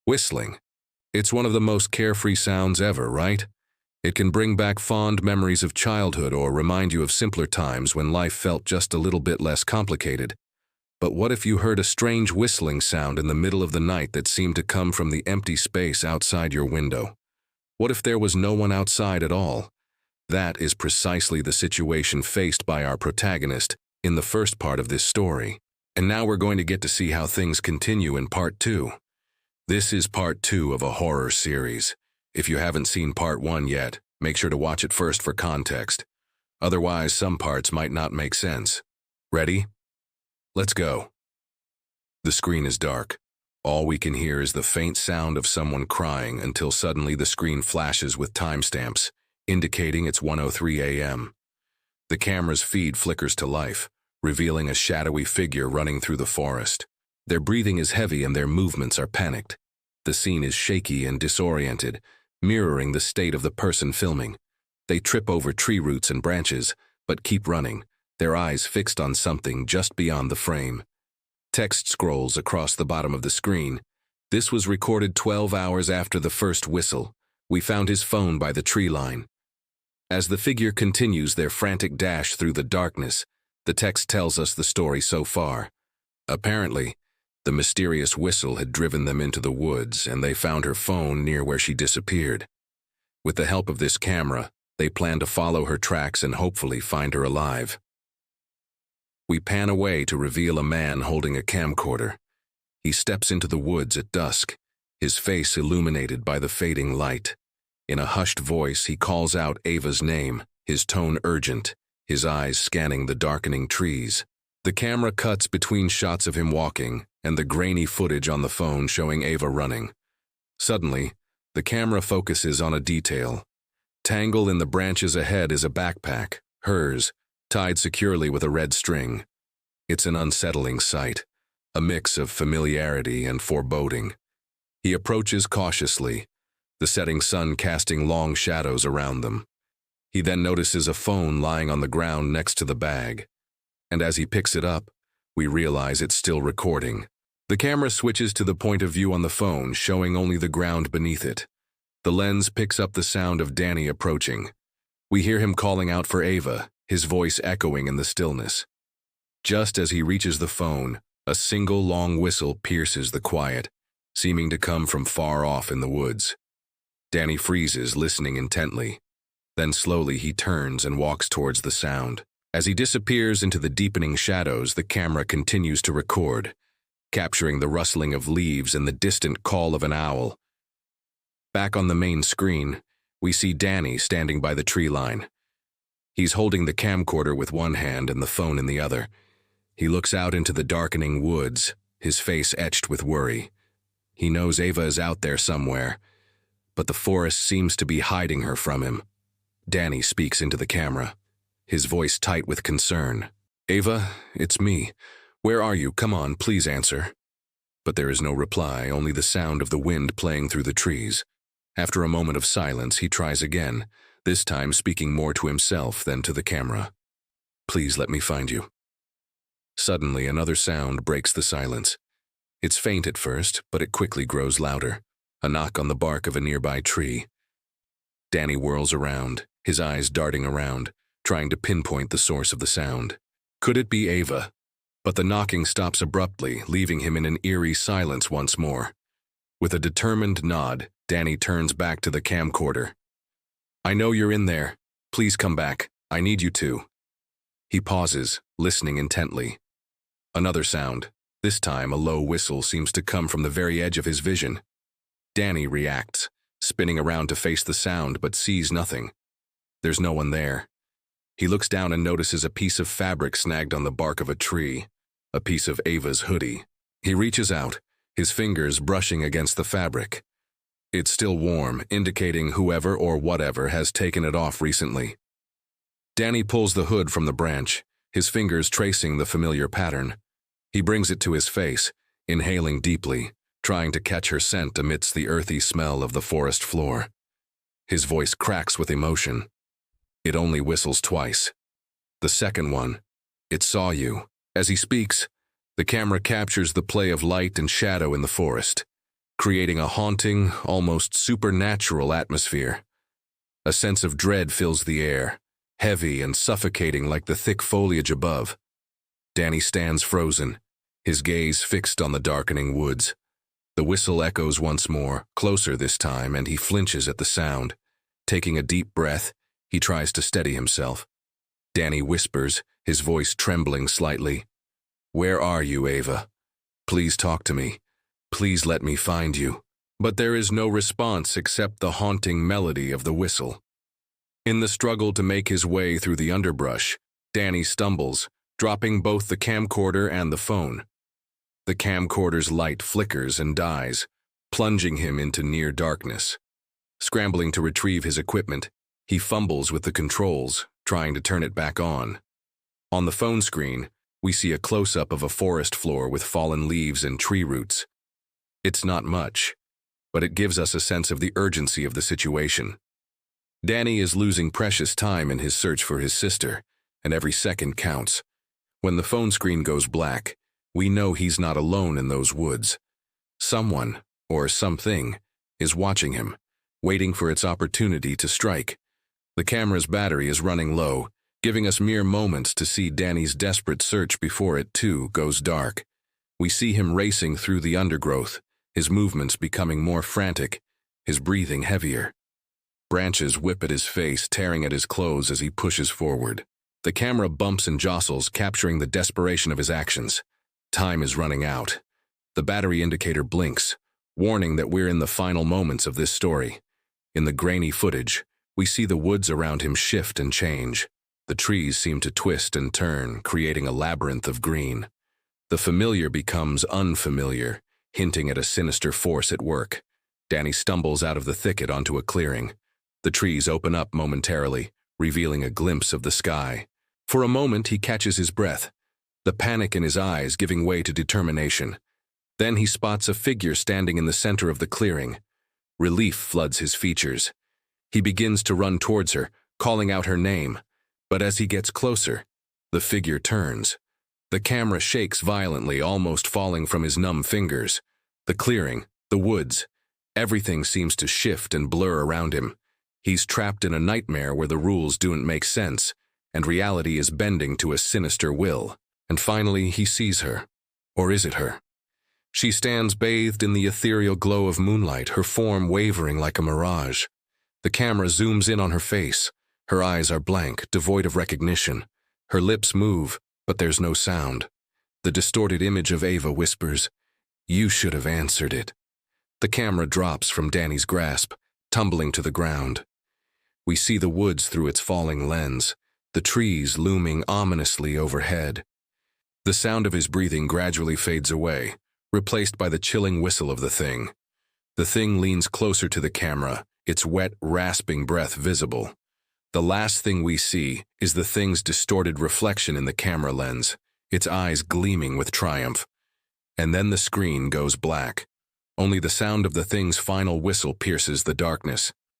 Whistling. It's one of the most carefree sounds ever, right? It can bring back fond memories of childhood or remind you of simpler times when life felt just a little bit less complicated. But what if you heard a strange whistling sound in the middle of the night that seemed to come from the empty space outside your window? What if there was no one outside at all? That is precisely the situation faced by our protagonist in the first part of this story. And now we're going to get to see how things continue in part 2. This is part 2 of a horror series. If you haven't seen part 1 yet, make sure to watch it first for context. Otherwise, some parts might not make sense. Ready? Let's go. The screen is dark. All we can hear is the faint sound of someone crying until suddenly the screen flashes with timestamps, indicating it's 1:03 a.m. The camera's feed flickers to life, revealing a shadowy figure running through the forest. Their breathing is heavy and their movements are panicked. The scene is shaky and disoriented, mirroring the state of the person filming. They trip over tree roots and branches, but keep running, their eyes fixed on something just beyond the frame. Text scrolls across the bottom of the screen. This was recorded 12 hours after the first whistle. We found his phone by the tree line. As the figure continues their frantic dash through the darkness, the text tells us the story so far. Apparently, the mysterious whistle had driven them into the woods, and they found her phone near where she disappeared. With the help of this camera, they plan to follow her tracks and hopefully find her alive. We pan away to reveal a man holding a camcorder. He steps into the woods at dusk, his face illuminated by the fading light. In a hushed voice, he calls out Ava's name, his tone urgent, his eyes scanning the darkening trees. The camera cuts between shots of him walking and the grainy footage on the phone showing Ava running. Suddenly, the camera focuses on a detail. Tangled in the branches ahead is a backpack, hers, tied securely with a red string. It's an unsettling sight, a mix of familiarity and foreboding. He approaches cautiously, the setting sun casting long shadows around them. He then notices a phone lying on the ground next to the bag, and as he picks it up, we realize it's still recording. The camera switches to the point of view on the phone, showing only the ground beneath it. The lens picks up the sound of Danny approaching. We hear him calling out for Ava, his voice echoing in the stillness. Just as he reaches the phone, a single long whistle pierces the quiet, seeming to come from far off in the woods. Danny freezes, listening intently. Then slowly he turns and walks towards the sound. As he disappears into the deepening shadows, the camera continues to record, capturing the rustling of leaves and the distant call of an owl. Back on the main screen, we see Danny standing by the tree line. He's holding the camcorder with one hand and the phone in the other. He looks out into the darkening woods, his face etched with worry. He knows Ava is out there somewhere, but the forest seems to be hiding her from him. Danny speaks into the camera, his voice tight with concern. "Ava, it's me. Where are you? Come on, please answer." But there is no reply, only the sound of the wind playing through the trees. After a moment of silence, he tries again, this time speaking more to himself than to the camera. "Please let me find you." Suddenly, another sound breaks the silence. It's faint at first, but it quickly grows louder. A knock on the bark of a nearby tree. Danny whirls around, his eyes darting around, trying to pinpoint the source of the sound. Could it be Ava? But the knocking stops abruptly, leaving him in an eerie silence once more. With a determined nod, Danny turns back to the camcorder. "I know you're in there. Please come back. I need you to." He pauses, listening intently. Another sound. This time, a low whistle seems to come from the very edge of his vision. Danny reacts, spinning around to face the sound, but sees nothing. There's no one there. He looks down and notices a piece of fabric snagged on the bark of a tree, a piece of Ava's hoodie. He reaches out, his fingers brushing against the fabric. It's still warm, indicating whoever or whatever has taken it off recently. Danny pulls the hood from the branch, his fingers tracing the familiar pattern. He brings it to his face, inhaling deeply, trying to catch her scent amidst the earthy smell of the forest floor. His voice cracks with emotion. It only whistles twice. The second one, "It saw you." As he speaks, the camera captures the play of light and shadow in the forest. creating a haunting, almost supernatural atmosphere. A sense of dread fills the air, heavy and suffocating like the thick foliage above. Danny stands frozen, his gaze fixed on the darkening woods. The whistle echoes once more, closer this time, and he flinches at the sound. Taking a deep breath, he tries to steady himself. Danny whispers, his voice trembling slightly. "Where are you, Ava? Please talk to me. Please let me find you." But there is no response except the haunting melody of the whistle. In the struggle to make his way through the underbrush, Danny stumbles, dropping both the camcorder and the phone. The camcorder's light flickers and dies, plunging him into near darkness. Scrambling to retrieve his equipment, he fumbles with the controls, trying to turn it back on. On the phone screen, we see a close-up of a forest floor with fallen leaves and tree roots. It's not much, but it gives us a sense of the urgency of the situation. Danny is losing precious time in his search for his sister, and every second counts. When the phone screen goes black, we know he's not alone in those woods. Someone, or something, is watching him, waiting for its opportunity to strike. The camera's battery is running low, giving us mere moments to see Danny's desperate search before it, too, goes dark. We see him racing through the undergrowth, his movements becoming more frantic, his breathing heavier. Branches whip at his face, tearing at his clothes as he pushes forward. The camera bumps and jostles, capturing the desperation of his actions. Time is running out. The battery indicator blinks, warning that we're in the final moments of this story. In the grainy footage, we see the woods around him shift and change. The trees seem to twist and turn, creating a labyrinth of green. The familiar becomes unfamiliar, hinting at a sinister force at work. Danny stumbles out of the thicket onto a clearing. The trees open up momentarily, revealing a glimpse of the sky. For a moment, he catches his breath, the panic in his eyes giving way to determination. Then he spots a figure standing in the center of the clearing. Relief floods his features. He begins to run towards her, calling out her name. But as he gets closer, the figure turns. The camera shakes violently, almost falling from his numb fingers. The clearing, the woods, everything seems to shift and blur around him. He's trapped in a nightmare where the rules don't make sense, and reality is bending to a sinister will. And finally, he sees her. Or is it her? She stands bathed in the ethereal glow of moonlight, her form wavering like a mirage. The camera zooms in on her face. Her eyes are blank, devoid of recognition. Her lips move, but there's no sound. The distorted image of Ava whispers, "You should have answered it." The camera drops from Danny's grasp, tumbling to the ground. We see the woods through its falling lens, the trees looming ominously overhead. The sound of his breathing gradually fades away, replaced by the chilling whistle of the thing. The thing leans closer to the camera, its wet, rasping breath visible. The last thing we see is the thing's distorted reflection in the camera lens, its eyes gleaming with triumph. And then the screen goes black. Only the sound of the thing's final whistle pierces the darkness.